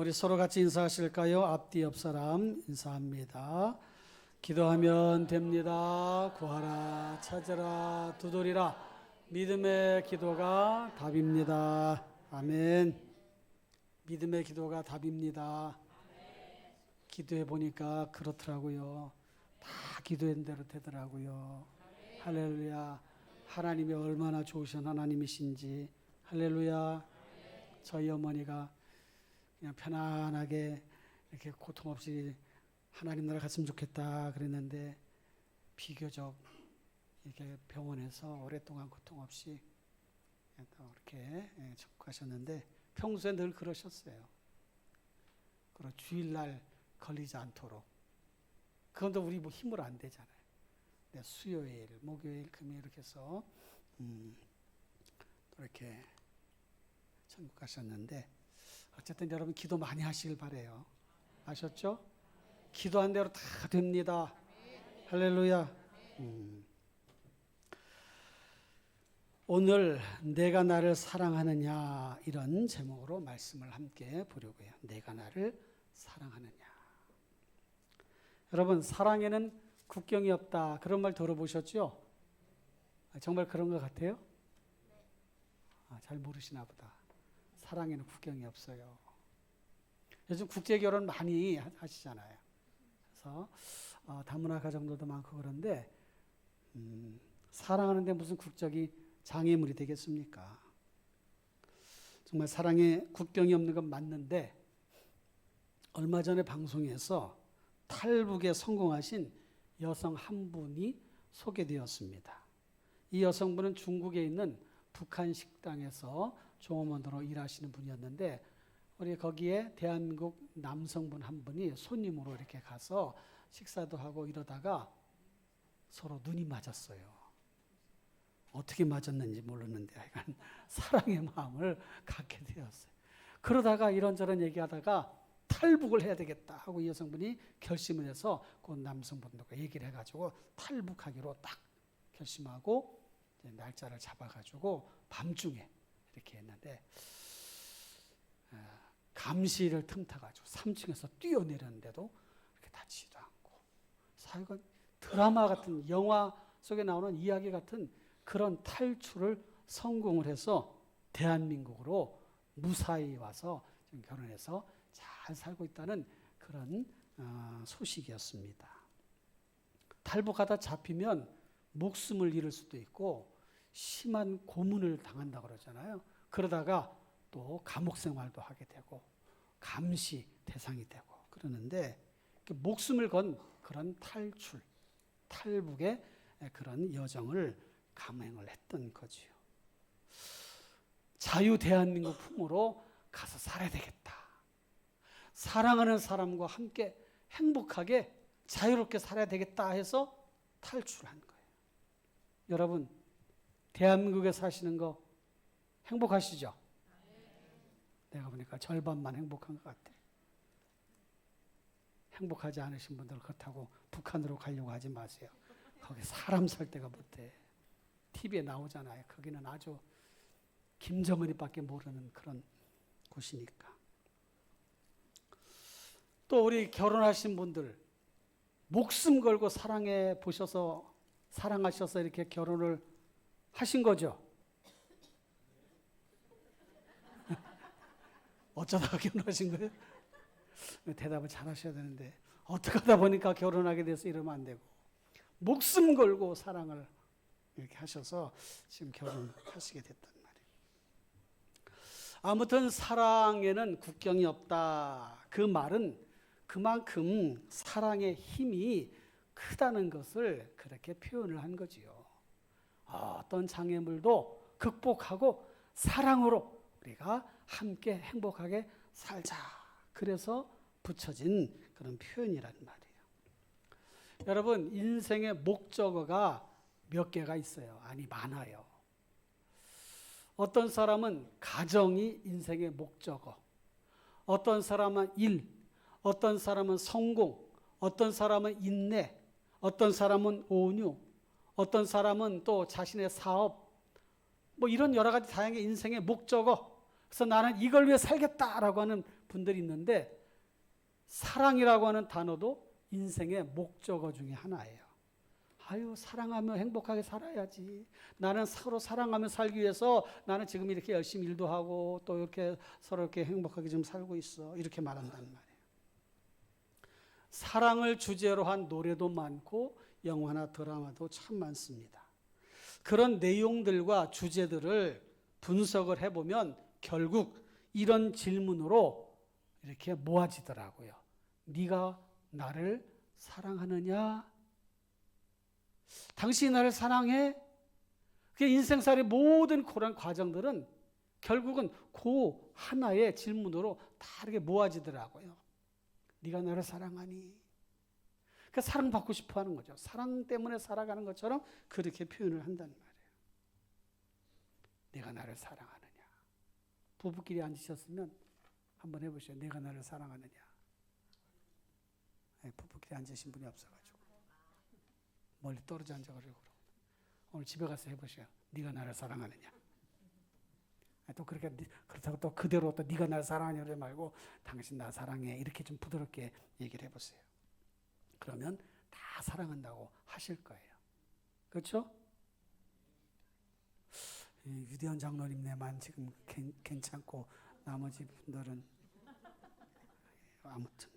우리 서로 같이 인사하실까요? 앞뒤 옆 사람 인사합니다. 기도하면 됩니다. 구하라, 찾으라, 두드리라. 믿음의 기도가 답입니다. 아멘. 믿음의 기도가 답입니다. 기도해 보니까 그렇더라고요. 다 기도한 대로 되더라고요. 할렐루야. 하나님이 얼마나 좋으신 하나님이신지. 할렐루야. 저희 어머니가 그냥 편안하게 이렇게 고통 없이 하나님 나라 갔으면 좋겠다 그랬는데 비교적 이렇게 병원에서 오랫동안 고통 없이 이렇게 접근하셨는데 평소에 늘 그러셨어요. 그리고 주일날 걸리지 않도록. 그건도 우리 뭐 힘으로 안 되잖아요. 수요일, 목요일, 금요일 이렇게 해서 이렇게 천국 가셨는데 어쨌든 여러분 기도 많이 하시길 바래요. 아셨죠? 기도한 대로 다 됩니다. 할렐루야. 오늘 내가 나를 사랑하느냐 이런 제목으로 말씀을 함께 보려고 해요. 내가 나를 사랑하느냐. 여러분 사랑에는 국경이 없다 그런 말 들어보셨죠? 정말 그런 것 같아요? 잘 모르시나 보다. 사랑에는 국경이 없어요. 요즘 국제결혼 많이 하시잖아요. 그래서 다문화 가정들도 많고 그런데 사랑하는데 무슨 국적이 장애물이 되겠습니까? 정말 사랑에 국경이 없는 건 맞는데 얼마 전에 방송에서 탈북에 성공하신 여성 한 분이 소개되었습니다. 이 여성분은 중국에 있는 북한 식당에서 종업원으로 일하시는 분이었는데 우리 거기에 대한민국 남성분 한 분이 손님으로 이렇게 가서 식사도 하고 이러다가 서로 눈이 맞았어요. 어떻게 맞았는지 모르는데 약간 사랑의 마음을 갖게 되었어요. 그러다가 이런저런 얘기하다가 탈북을 해야 되겠다 하고 이 여성분이 결심을 해서 그 남성분들과 얘기를 해가지고 탈북하기로 딱 결심하고 이제 날짜를 잡아가지고 밤중에 이렇게 했는데 감시를 틈타가지고 3층에서 뛰어내렸는데도 이렇게 다치지도 않고 사회가 드라마 같은 영화 속에 나오는 이야기 같은 그런 탈출을 성공을 해서 대한민국으로 무사히 와서 지금 결혼해서 잘 살고 있다는 그런 소식이었습니다. 탈북하다 잡히면 목숨을 잃을 수도 있고 심한 고문을 당한다고 그러잖아요. 그러다가 또 감옥 생활도 하게 되고 감시 대상이 되고 그러는데 목숨을 건 그런 탈출, 탈북의 그런 여정을 감행을 했던 거지요. 자유 대한민국 품으로 가서 살아야 되겠다. 사랑하는 사람과 함께 행복하게 자유롭게 살아야 되겠다 해서 탈출한 거예요. 여러분, 대한민국에 사시는 거 행복하시죠? 내가 보니까 절반만 행복한 것 같아. 행복하지 않으신 분들 그렇다고 북한으로 가려고 하지 마세요. 거기 사람 살 데가 못해. TV에 나오잖아요. 거기는 아주 김정은이밖에 모르는 그런 곳이니까. 또 우리 결혼하신 분들 목숨 걸고 사랑해 보셔서 사랑하셔서 이렇게 결혼을 하신 거죠? 어쩌다가 결혼하신 거예요? 대답을 잘 하셔야 되는데 어떻게 하다 보니까 결혼하게 돼서 이러면 안 되고 목숨 걸고 사랑을 이렇게 하셔서 지금 결혼하시게 됐단 말이에요. 아무튼 사랑에는 국경이 없다. 그 말은 그만큼 사랑의 힘이 크다는 것을 그렇게 표현을 한 거지요. 어떤 장애물도 극복하고 사랑으로 우리가 함께 행복하게 살자. 그래서 붙여진 그런 표현이란 말이에요. 여러분, 인생의 목적어가 몇 개가 있어요. 아니, 많아요. 어떤 사람은 가정이 인생의 목적어, 어떤 사람은 일, 어떤 사람은 성공, 어떤 사람은 인내, 어떤 사람은 온유, 어떤 사람은 또 자신의 사업, 뭐 이런 여러 가지 다양한 인생의 목적어. 그래서 나는 이걸 위해 살겠다라고 하는 분들이 있는데 사랑이라고 하는 단어도 인생의 목적어 중에 하나예요. 아유, 사랑하며 행복하게 살아야지. 나는 서로 사랑하며 살기 위해서 나는 지금 이렇게 열심히 일도 하고 또 이렇게 서로 이렇게 행복하게 좀 살고 있어. 이렇게 말한단 말이에요. 사랑을 주제로 한 노래도 많고 영화나 드라마도 참 많습니다. 그런 내용들과 주제들을 분석을 해보면 결국 이런 질문으로 이렇게 모아지더라고요. 네가 나를 사랑하느냐? 당신이 나를 사랑해? 그 인생살이의 모든 그런 과정들은 결국은 그 하나의 질문으로 다 이렇게 모아지더라고요. 네가 나를 사랑하니? 그러니까 사랑받고 싶어 하는 거죠. 사랑 때문에 살아가는 것처럼 그렇게 표현을 한단 말이에요. 내가 나를 사랑하느냐? 부부끼리 앉으셨으면 한번 해보세요. 내가 나를 사랑하느냐? 부부끼리 앉으신 분이 없어가지고 멀리 떨어져 앉아가지고 오늘 집에 가서 해보세요. 네가 나를 사랑하느냐? 또 그렇다고 또 그대로 또 네가 나를 사랑하냐 그러지 말고 당신 나 사랑해 이렇게 좀 부드럽게 얘기를 해보세요. 그러면 다 사랑한다고 하실 거예요. 그렇죠? 유대현 장로님네만 지금 괜찮고 나머지 분들은 아무튼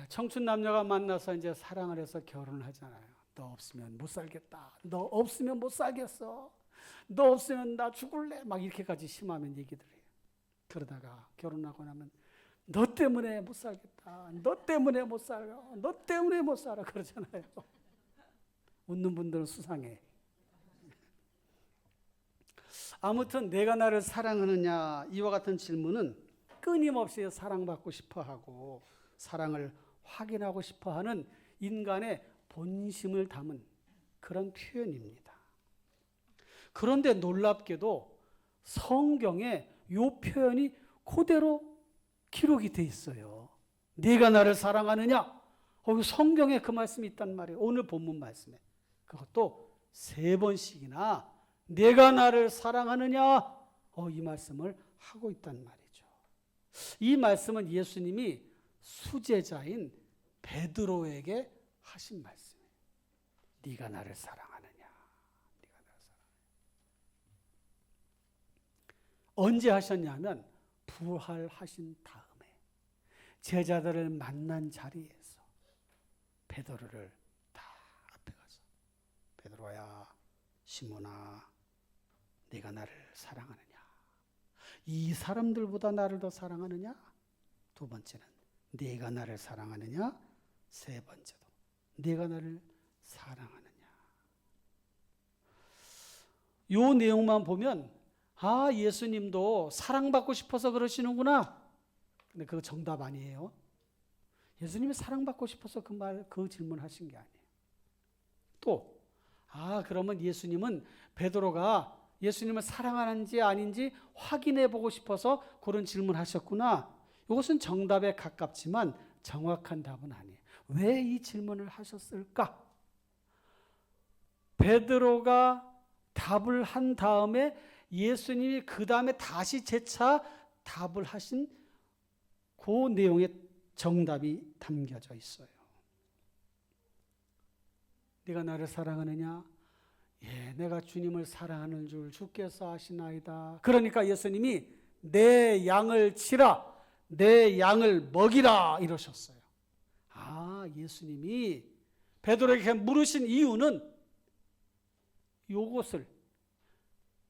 청춘 남녀가 만나서 이제 사랑을 해서 결혼을 하잖아요. 너 없으면 못 살겠다. 너 없으면 못 살겠어. 너 없으면 나 죽을래. 막 이렇게까지 심하면 얘기들 해요. 그러다가 결혼하고 나면 너 때문에 못 살겠다. 너 때문에 못 살아. 너 때문에 못 살아. 그러잖아요. 웃는 분들은 수상해. 아무튼 내가 나를 사랑하느냐 이와 같은 질문은 끊임없이 사랑받고 싶어하고 사랑을 확인하고 싶어하는 인간의 본심을 담은 그런 표현입니다. 그런데 놀랍게도 성경에 이 표현이 그대로 기록이 돼 있어요. 네가 나를 사랑하느냐? 성경에 그 말씀이 있단 말이에요. 오늘 본문 말씀에. 그것도 3번씩이나 내가 나를 사랑하느냐? 이 말씀을 하고 있단 말이죠. 이 말씀은 예수님이 수제자인 베드로에게 하신 말씀이에요. 네가 나를 사랑하느냐? 네가 나를 사랑하느냐? 언제 하셨냐면 부활하신 다음에 제자들을 만난 자리에서 베드로를 다 앞에 가서 베드로야, 시몬아, 네가 나를 사랑하느냐? 이 사람들보다 나를 더 사랑하느냐? 2번째는 네가 나를 사랑하느냐? 3번째도 네가 나를 사랑하느냐? 요 내용만 보면 예수님도 사랑받고 싶어서 그러시는구나. 근데 그거 정답 아니에요. 예수님이 사랑받고 싶어서 그 질문하신 게 아니에요. 또 그러면 예수님은 베드로가 예수님을 사랑하는지 아닌지 확인해 보고 싶어서 그런 질문하셨구나. 이것은 정답에 가깝지만 정확한 답은 아니에요. 왜 이 질문을 하셨을까? 베드로가 답을 한 다음에 예수님이 그 다음에 다시 재차 답을 하신 그 내용에 정답이 담겨져 있어요. 네가 나를 사랑하느냐? 예, 내가 주님을 사랑하는 줄 주께서 아시나이다. 그러니까 예수님이 내 양을 치라, 내 양을 먹이라 이러셨어요. 예수님이 베드로에게 물으신 이유는 요것을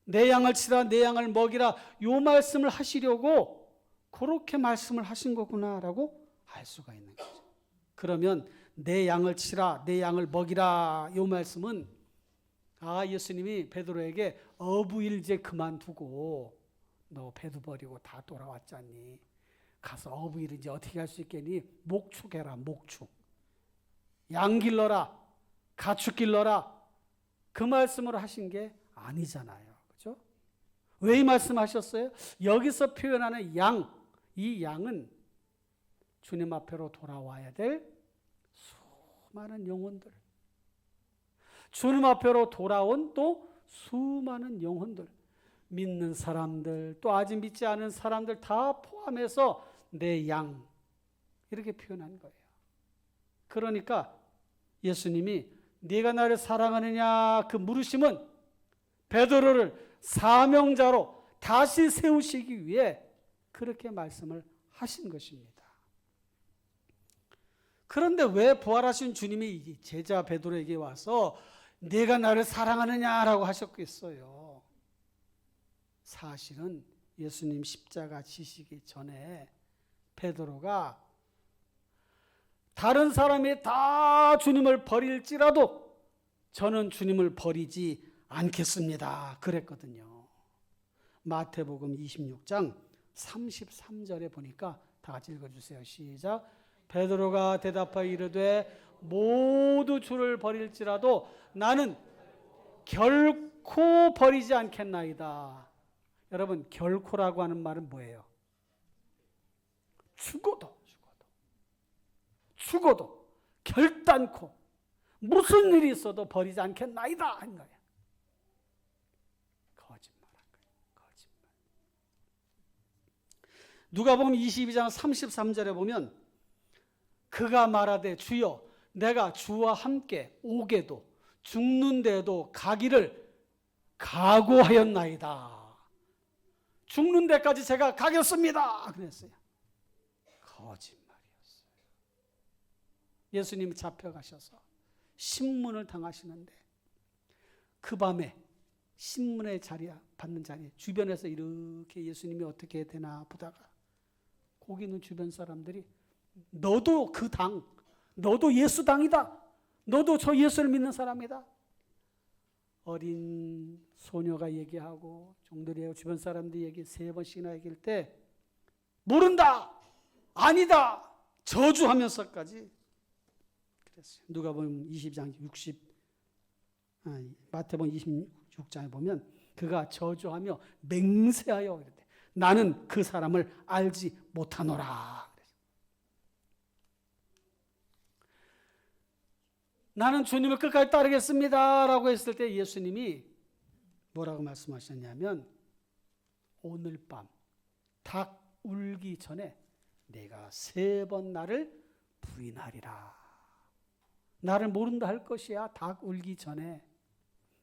내 양을 치라, 내 양을 먹이라 요 말씀을 하시려고 그렇게 말씀을 하신 거구나라고 알 수가 있는 거죠. 그러면 내 양을 치라, 내 양을 먹이라 요 말씀은 예수님이 베드로에게 어부일 그만두고 너 배도 버리고 다 돌아왔잖니. 가서 어부일 이제 어떻게 할 수 있겠니? 목축해라, 목축. 양 길러라, 가축 길러라. 그 말씀으로 하신 게 아니잖아요. 그렇죠? 왜 이 말씀하셨어요? 여기서 표현하는 양, 이 양은 주님 앞으로 돌아와야 될 수많은 영혼들. 주님 앞으로 돌아온 또 수많은 영혼들. 믿는 사람들, 또 아직 믿지 않은 사람들 다 포함해서 내 양, 이렇게 표현한 거예요. 그러니까 예수님이 네가 나를 사랑하느냐 그 물으심은 베드로를 사명자로 다시 세우시기 위해 그렇게 말씀을 하신 것입니다. 그런데 왜 부활하신 주님이 제자 베드로에게 와서 네가 나를 사랑하느냐라고 하셨겠어요? 사실은 예수님 십자가 지시기 전에 베드로가 다른 사람이 다 주님을 버릴지라도 저는 주님을 버리지 않겠습니다. 그랬거든요. 마태복음 26장 33절에 보니까 다 같이 읽어주세요. 시작. 베드로가 대답하여 이르되 모두 주를 버릴지라도 나는 결코 버리지 않겠나이다. 여러분, 결코라고 하는 말은 뭐예요? 죽어도 결단코 무슨 일이 있어도 버리지 않겠나이다 한 거예요. 거짓말한 거예요. 거짓말. 누가복음 22장 33절에 보면 그가 말하되 주여 내가 주와 함께 오게도 죽는 데도 가기를 각오하였나이다. 죽는 데까지 제가 가겠습니다. 그랬어요. 거짓말이었어요. 예수님이 잡혀가셔서 신문을 당하시는데 그 밤에 신문의 자리에 받는 자리에 주변에서 이렇게 예수님이 어떻게 되나 보다가 거기 있는 주변 사람들이 너도 그 당, 너도 예수 당이다. 너도 저 예수를 믿는 사람이다. 어린 소녀가 얘기하고 종들이 주변 사람들이 얘기 3번씩이나 얘기할 때 모른다, 아니다, 저주하면서까지 그랬어요. 누가복음 22장 마태복음 26장에 보면 그가 저주하며 맹세하여 이랬대. 나는 그 사람을 알지 못하노라. 나는 주님을 끝까지 따르겠습니다 라고 했을 때 예수님이 뭐라고 말씀하셨냐면 오늘 밤 닭 울기 전에 내가 3번 나를 부인하리라. 나를 모른다 할 것이야. 닭 울기 전에.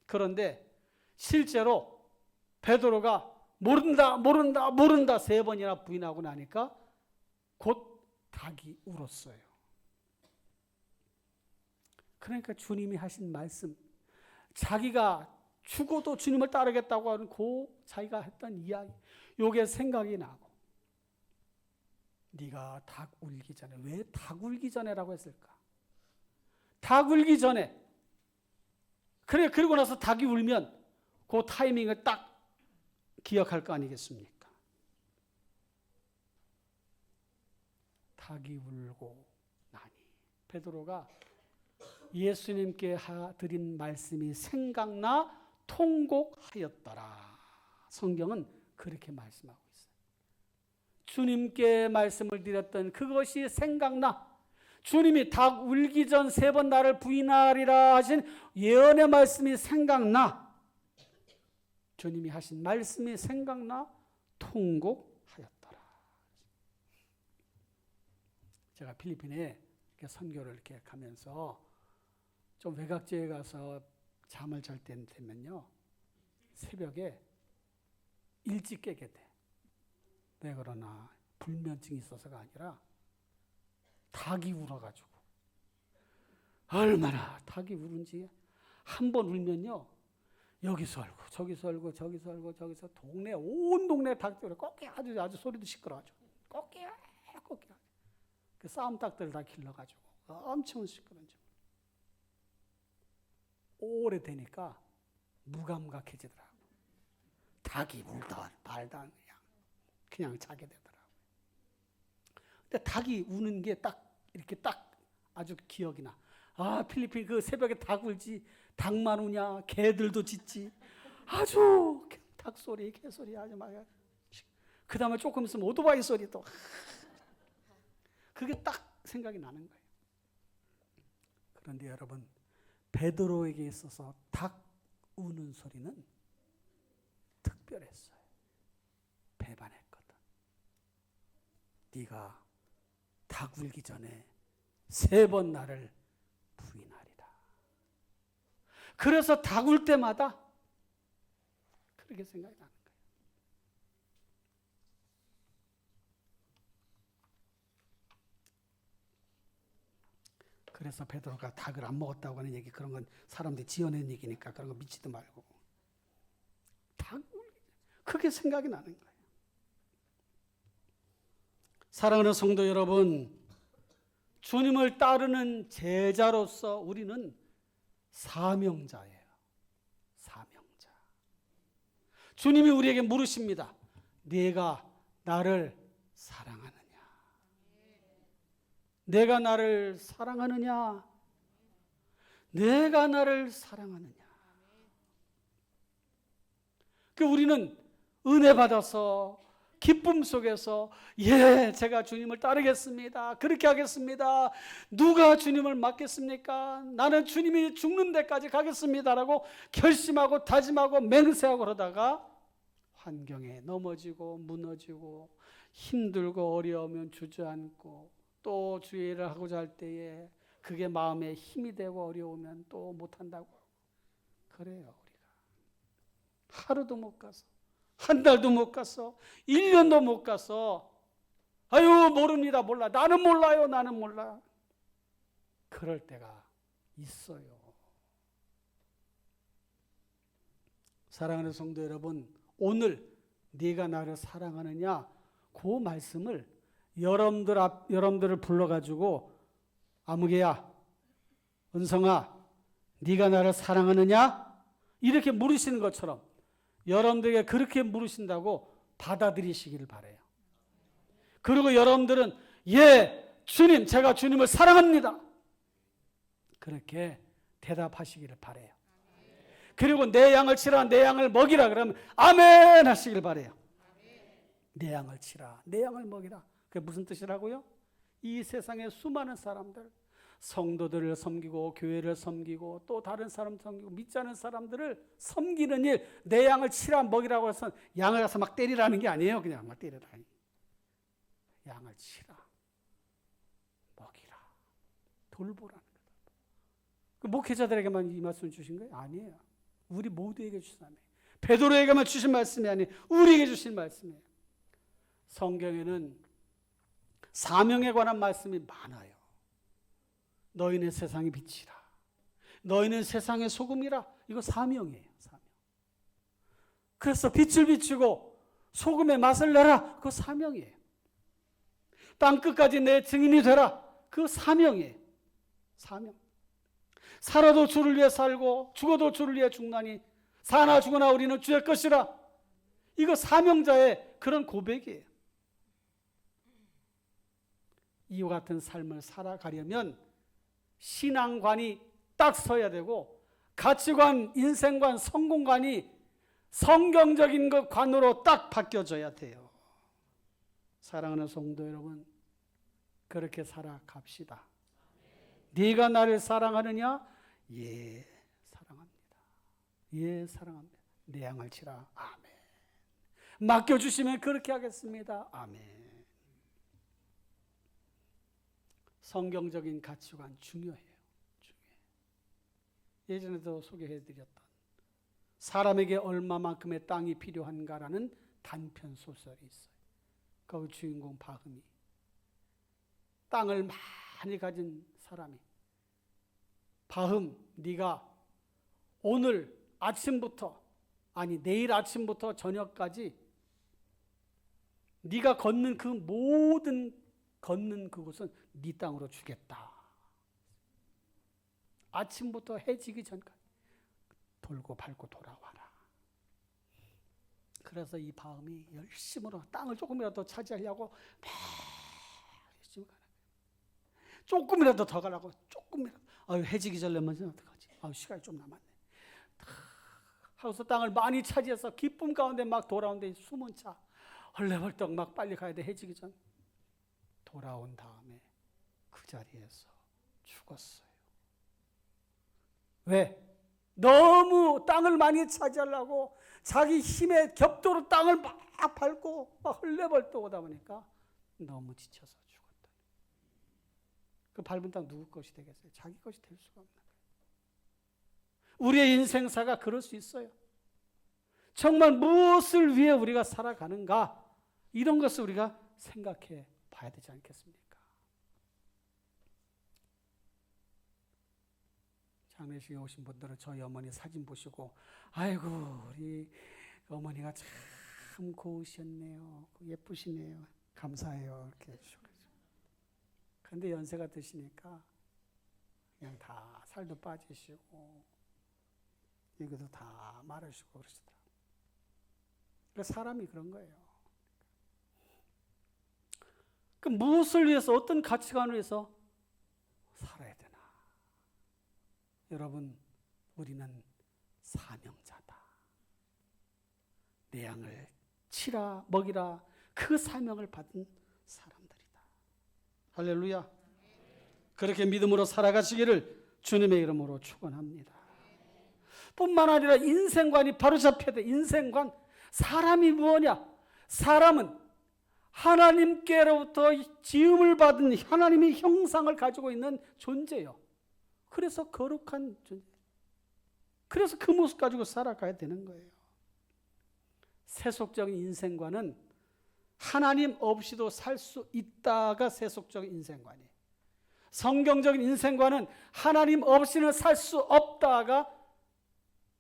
그런데 실제로 베드로가 모른다 3번이나 부인하고 나니까 곧 닭이 울었어요. 그러니까 주님이 하신 말씀, 자기가 죽어도 주님을 따르겠다고 하는 그 자기가 했던 이야기, 요게 생각이 나고 네가 닭 울기 전에, 왜 닭 울기 전에라고 했을까? 닭 울기 전에, 그래, 그러고 나서 닭이 울면 그 타이밍을 딱 기억할 거 아니겠습니까? 닭이 울고 나니 베드로가 예수님께 드린 말씀이 생각나 통곡하였더라. 성경은 그렇게 말씀하고 있어요. 주님께 말씀을 드렸던 그것이 생각나, 주님이 닭 울기 전 3번 나를 부인하리라 하신 예언의 말씀이 생각나, 주님이 하신 말씀이 생각나 통곡하였더라. 제가 필리핀에 선교를 이렇게 가면서 좀 외곽지에 가서 잠을 잘 때 되면요, 새벽에 일찍 깨게 돼. 왜 그러나 불면증이 있어서가 아니라 닭이 울어가지고. 얼마나 닭이 우는지. 한 번 울면요, 여기서 울고 저기서 울고 저기서 울고 저기서 온 동네 닭들이 꼬끼 아주 소리도 시끄러워가지고 꼬끼 그 싸움 닭들 다 길러가지고 엄청 시끄러운지. 오래되니까 무감각해지더라고. 닭이 울다 말다 그냥 자게 되더라고. 근데 닭이 우는 게 이렇게 아주 기억이 나. 필리핀 그 새벽에 닭 울지. 닭만 우냐? 개들도 짖지. 아주 닭 소리, 개 소리 아주 막. 그 다음에 조금 있으면 오토바이 소리 또. 그게 딱 생각이 나는 거예요. 그런데 여러분, 베드로에게 있어서 닭 우는 소리는 특별했어요. 배반했거든. 네가 닭 울기 전에 3번 나를 부인하리라. 그래서 닭 울 때마다 그렇게 생각이 나는 거예요. 그래서 베드로가 닭을 안 먹었다고 하는 얘기, 그런 건 사람들이 지어낸 얘기니까 그런 거 믿지도 말고. 닭 그게 생각이 나는 거예요. 사랑하는 성도 여러분, 주님을 따르는 제자로서 우리는 사명자예요. 사명자. 주님이 우리에게 물으십니다. 네가 나를 사랑하느냐? 내가 나를 사랑하느냐? 내가 나를 사랑하느냐? 그 우리는 은혜 받아서 기쁨 속에서 제가 주님을 따르겠습니다. 그렇게 하겠습니다. 누가 주님을 맡겠습니까? 나는 주님이 죽는 데까지 가겠습니다라고 결심하고 다짐하고 맹세하고 그러다가 환경에 넘어지고 무너지고 힘들고 어려우면 주저앉고 또 주의 일을 하고자 할 때에 그게 마음에 힘이 되고 어려우면 또 못한다고 그래요. 우리가 하루도 못 가서 한 달도 못 가서 1년도 못 가서 아유 모릅니다. 몰라. 나는 몰라요. 나는 몰라. 그럴 때가 있어요. 사랑하는 성도 여러분, 오늘 네가 나를 사랑하느냐? 그 말씀을 여러분들을 불러가지고 아무개야, 은성아, 네가 나를 사랑하느냐? 이렇게 물으시는 것처럼 여러분들에게 그렇게 물으신다고 받아들이시기를 바라요. 그리고 여러분들은 주님, 제가 주님을 사랑합니다. 그렇게 대답하시기를 바라요. 그리고 내 양을 치라, 내 양을 먹이라 그러면 아멘 하시길 바라요. 내 양을 치라, 내 양을 먹이라. 그게 무슨 뜻이라고요? 이 세상의 수많은 사람들, 성도들을 섬기고 교회를 섬기고 또 다른 사람 섬기고 믿지 않은 사람들을 섬기는 일, 내 양을 치라 먹이라고 해서 양을 가서 막 때리라는 게 아니에요. 그냥 막 때리라. 양을 치라 먹이라 돌보라는 거다. 그 목회자들에게만 이 말씀 주신 거예요? 아니에요. 우리 모두에게 주신 말이에요. 베드로에게만 주신 말씀이 아니에요. 우리에게 주신 말씀이에요. 성경에는 사명에 관한 말씀이 많아요. 너희는 세상의 빛이라. 너희는 세상의 소금이라. 이거 사명이에요. 사명. 그래서 빛을 비추고 소금의 맛을 내라. 그거 사명이에요. 땅끝까지 내 증인이 되라. 그거 사명이에요. 사명. 살아도 주를 위해 살고 죽어도 주를 위해 죽나니 사나 죽으나 우리는 주의 것이라. 이거 사명자의 그런 고백이에요. 이와 같은 삶을 살아가려면 신앙관이 딱 서야 되고 가치관, 인생관, 성공관이 성경적인 것 관으로 딱 바뀌어져야 돼요. 사랑하는 성도 여러분, 그렇게 살아갑시다. 네가 나를 사랑하느냐? 예, 사랑합니다. 예, 사랑합니다. 내 양을 치라. 아멘. 맡겨주시면 그렇게 하겠습니다. 아멘. 성경적인 가치관 중요해요. 예전에도 소개해드렸던 사람에게 얼마만큼의 땅이 필요한가라는 단편 소설이 있어요. 그 주인공 바흠이 땅을 많이 가진 사람이 바흠, 네가 오늘 아침부터 내일 아침부터 저녁까지 네가 걷는 그 모든 걷는 그곳은 네 땅으로 주겠다. 아침부터 해 지기 전까지 돌고 밟고 돌아와라. 그래서 이 바음이 열심으로 땅을 조금이라도 차지하려고 열심히 가는 거예요. 조금이라도 더 가라고 조금이라도. 해지기 전에면 어떡하지? 시간이 좀 남았네. 하고서 땅을 많이 차지해서 기쁨 가운데 막 돌아오는데 숨은 차 헐레벌떡 막 빨리 가야 돼. 해지기 전. 돌아온 다음에 그 자리에서 죽었어요. 왜? 너무 땅을 많이 차지하려고 자기 힘의 격도로 땅을 막 밟고 막 헐레벌떡 오다 보니까 너무 지쳐서 죽었다. 그 밟은 땅 누구 것이 되겠어요? 자기 것이 될 수가 없는 거예요. 우리의 인생사가 그럴 수 있어요. 정말 무엇을 위해 우리가 살아가는가, 이런 것을 우리가 생각해 봐야 되지 않겠습니까? 장례식에 오신 분들은 저희 어머니 사진 보시고 아이고 우리 어머니가 참 고우셨네요, 예쁘시네요, 감사해요 이렇게 해주시고. 그런데 연세가 드시니까 그냥 다 살도 빠지시고 이것도 다 마르시고 그러시더라고요. 그러니까 사람이 그런 거예요. 그 무엇을 위해서, 어떤 가치관을 위해서 살아야 되나? 여러분, 우리는 사명자다. 내 양을 치라 먹이라, 그 사명을 받은 사람들이다. 할렐루야. 그렇게 믿음으로 살아가시기를 주님의 이름으로 축원합니다. 뿐만 아니라 인생관이 바로 잡혀야 돼. 인생관. 사람이 무엇이냐? 사람은 하나님께로부터 지음을 받은 하나님의 형상을 가지고 있는 존재예요. 그래서 거룩한 존재. 그래서 그 모습 가지고 살아가야 되는 거예요. 세속적인 인생관은 하나님 없이도 살 수 있다가 세속적인 인생관이에요. 성경적인 인생관은 하나님 없이는 살 수 없다가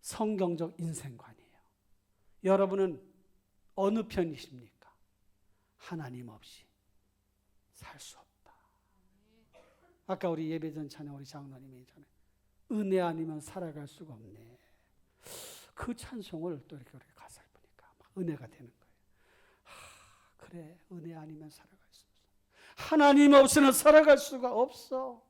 성경적 인생관이에요. 여러분은 어느 편이십니까? 하나님 없이 살 수 없다. 아까 우리 예배전 찬양 우리 장로님이 전에 은혜 아니면 살아갈 수가 없네. 그 찬송을 또 이렇게 가사를 보니까 막 은혜가 되는 거예요. 그래, 은혜 아니면 살아갈 수 없어. 하나님 없이는 살아갈 수가 없어.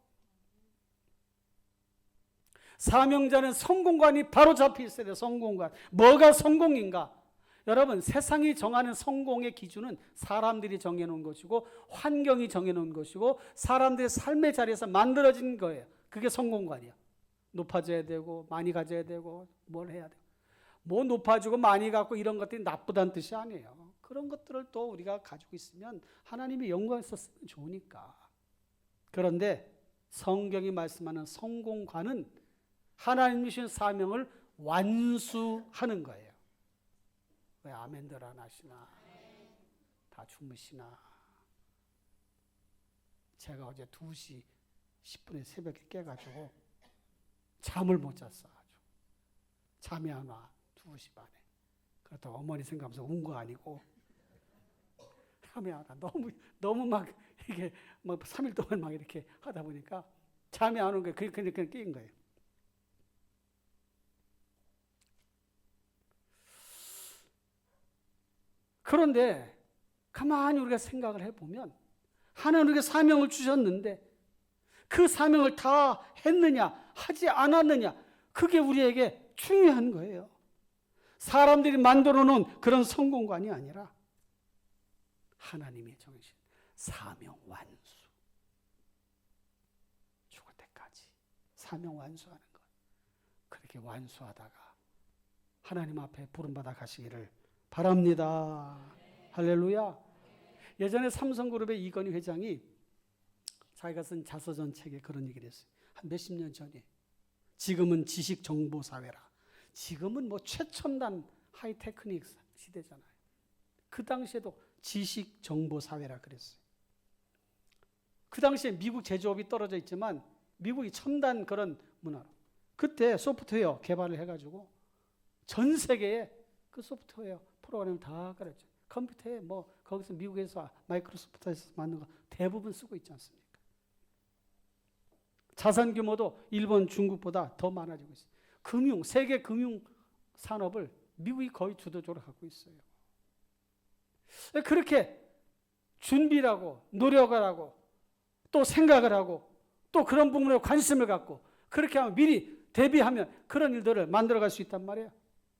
사명자는 성공관이 바로 잡혀 있어야 돼요. 성공관. 뭐가 성공인가? 여러분, 세상이 정하는 성공의 기준은 사람들이 정해놓은 것이고 환경이 정해놓은 것이고 사람들의 삶의 자리에서 만들어진 거예요. 그게 성공관이에요. 높아져야 되고 많이 가져야 되고 뭘 해야 되고. 뭐 높아지고 많이 갖고 이런 것들이 나쁘다는 뜻이 아니에요. 그런 것들을 또 우리가 가지고 있으면 하나님의 영광에서 쓰면 좋으니까. 그런데 성경이 말씀하는 성공관은 하나님이 주신 사명을 완수하는 거예요. 왜 아멘들 안 하시나? 다 주무시나? 제가 어제 2시 10분에 새벽에 깨가지고 잠을 못 잤어. 아주 잠이 안 와. 2시 반에. 그렇다고 어머니 생각하면서 운 거 아니고 잠이 안 와. 너무 막 이게 막 3일 동안 막 이렇게 하다 보니까 잠이 안 오는 거예요. 그러니까 깨인 거예요. 그런데 가만히 우리가 생각을 해보면 하나님께 사명을 주셨는데 그 사명을 다 했느냐 하지 않았느냐, 그게 우리에게 중요한 거예요. 사람들이 만들어 놓은 그런 성공관이 아니라 하나님의 정신, 사명 완수. 죽을 때까지 사명 완수하는 것. 그렇게 완수하다가 하나님 앞에 부름받아 가시기를 바랍니다. 할렐루야. 예전에 삼성그룹의 이건희 회장이 자기가 쓴 자서전 책에 그런 얘기를 했어요. 한 몇십 년 전에. 지금은 지식정보사회라. 지금은 뭐 최첨단 하이테크닉 시대잖아요. 그 당시에도 지식정보사회라 그랬어요. 그 당시에 미국 제조업이 떨어져 있지만 미국이 첨단 그런 문화로 그때 소프트웨어 개발을 해가지고 전 세계에 그 소프트웨어 프로그램을 다 깔았죠. 컴퓨터에 뭐 거기서 미국에서 마이크로소프트에서 만든 거 대부분 쓰고 있지 않습니까? 자산 규모도 일본, 중국보다 더 많아지고 있어요. 세계 금융 산업을 미국이 거의 주도적으로 갖고 있어요. 그렇게 준비를 하고 노력을 하고 또 생각을 하고 또 그런 부분에 관심을 갖고 그렇게 하면 미리 대비하면 그런 일들을 만들어갈 수 있단 말이에요.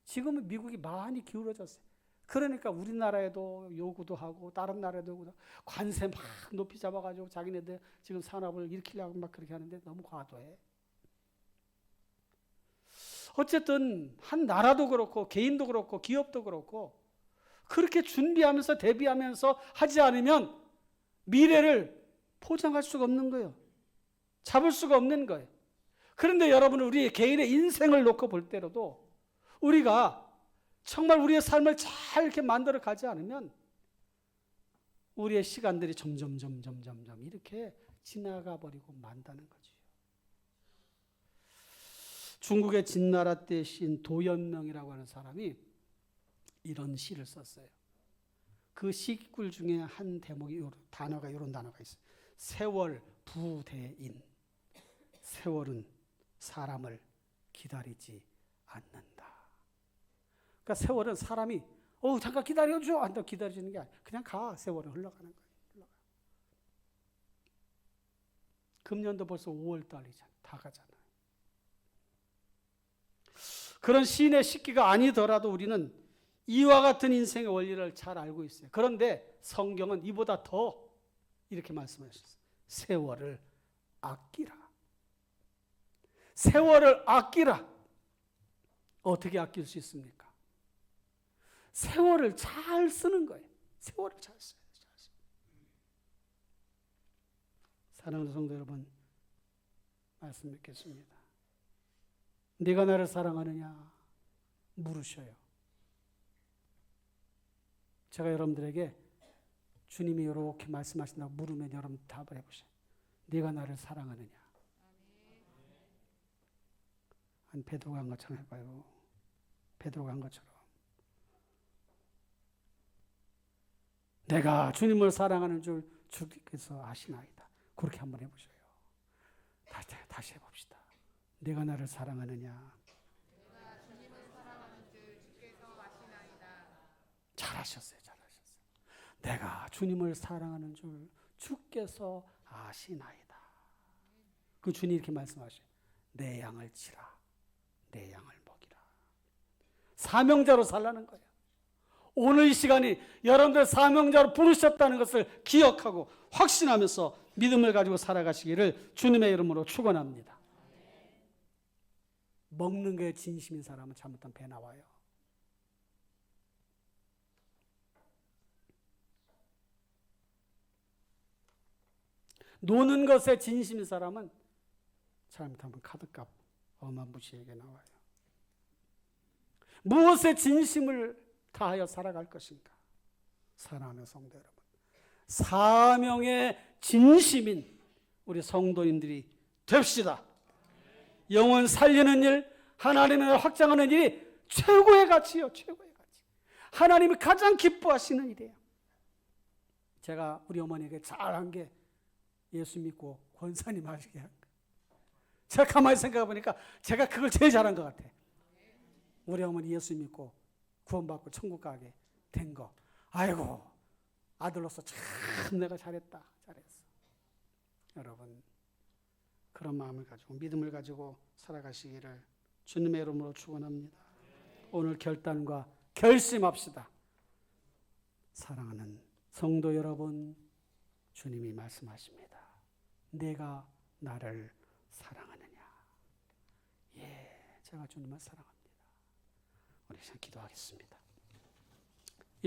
지금은 미국이 많이 기울어졌어요. 그러니까 우리나라에도 요구도 하고 다른 나라에도 요구도 하고 관세 막 높이 잡아가지고 자기네들 지금 산업을 일으키려고 막 그렇게 하는데 너무 과도해. 어쨌든 한 나라도 그렇고 개인도 그렇고 기업도 그렇고 그렇게 준비하면서 대비하면서 하지 않으면 미래를 포장할 수가 없는 거예요. 잡을 수가 없는 거예요. 그런데 여러분, 우리 개인의 인생을 놓고 볼 때로도 우리가 정말 우리의 삶을 잘 이렇게 만들어 가지 않으면 우리의 시간들이 점점 이렇게 지나가 버리고 만다는 거죠. 중국의 진나라 때 시인 도연명이라고 하는 사람이 이런 시를 썼어요. 그 시글 중에 한 대목이 단어가 이런 단어가 있어요. 세월 부대인. 세월은 사람을 기다리지 않는다. 그러니까 세월은 사람이 잠깐 기다려줘 한다 기다려주는 게 아니야. 그냥 가. 세월은 흘러가는 거예요. 흘러가. 금년도 벌써 5월 달이잖아. 다 가잖아요. 그런 시인의 시기가 아니더라도 우리는 이와 같은 인생의 원리를 잘 알고 있어요. 그런데 성경은 이보다 더 이렇게 말씀하셨어요. 세월을 아끼라. 세월을 아끼라. 어떻게 아낄 수 있습니까? 세월을 잘 쓰는 거예요. 세월을 잘 써요. 사랑하는 성도 여러분, 말씀 맺겠습니다. 네가 나를 사랑하느냐 물으셔요. 제가 여러분들에게 주님이 이렇게 말씀하신다고 물으면 여러분 답을 해보세요. 네가 나를 사랑하느냐. 한 베드로가 한 것처럼 해봐요. 베드로가 한 것처럼. 내가 주님을 사랑하는 줄 주께서 아시나이다. 그렇게 한번 해보셔요. 다시 해봅시다. 내가 나를 사랑하느냐. 내가 주님을 사랑하는 줄 주께서 아시나이다. 잘하셨어요. 내가 주님을 사랑하는 줄 주께서 아시나이다. 그 주님 이렇게 말씀하셔요. 내 양을 치라. 내 양을 먹이라. 사명자로 살라는 거예요. 오늘 이 시간이 여러분들 사명자로 부르셨다는 것을 기억하고 확신하면서 믿음을 가지고 살아가시기를 주님의 이름으로 축원합니다. 먹는 게 진심인 사람은 잘못하면 배 나와요. 노는 것에 진심인 사람은 잘못하면 카드값 어마무시하게 나와요. 무엇에 진심을 다하여 살아갈 것인가? 사랑하는 성도 여러분, 사명의 진심인 우리 성도님들이 됩시다. 영혼 살리는 일, 하나님의 나라를 확장하는 일이 최고의 가치요. 최고의 가치. 하나님이 가장 기뻐하시는 일이에요. 제가 우리 어머니에게 잘한 게 예수 믿고 권사님 하시게 한 거예요. 제가 가만히 생각해 보니까 제가 그걸 제일 잘한 것 같아요. 우리 어머니 예수 믿고 구원받고 천국 가게 된 거. 아이고, 아들로서 참 내가 잘했다. 잘했어. 여러분, 그런 마음을 가지고 믿음을 가지고 살아가시기를 주님의 이름으로 축원합니다. 오늘 결단과 결심합시다. 사랑하는 성도 여러분, 주님이 말씀하십니다. 내가 나를 사랑하느냐. 예, 제가 주님을 사랑합니다. 우리 시간 기도하겠습니다.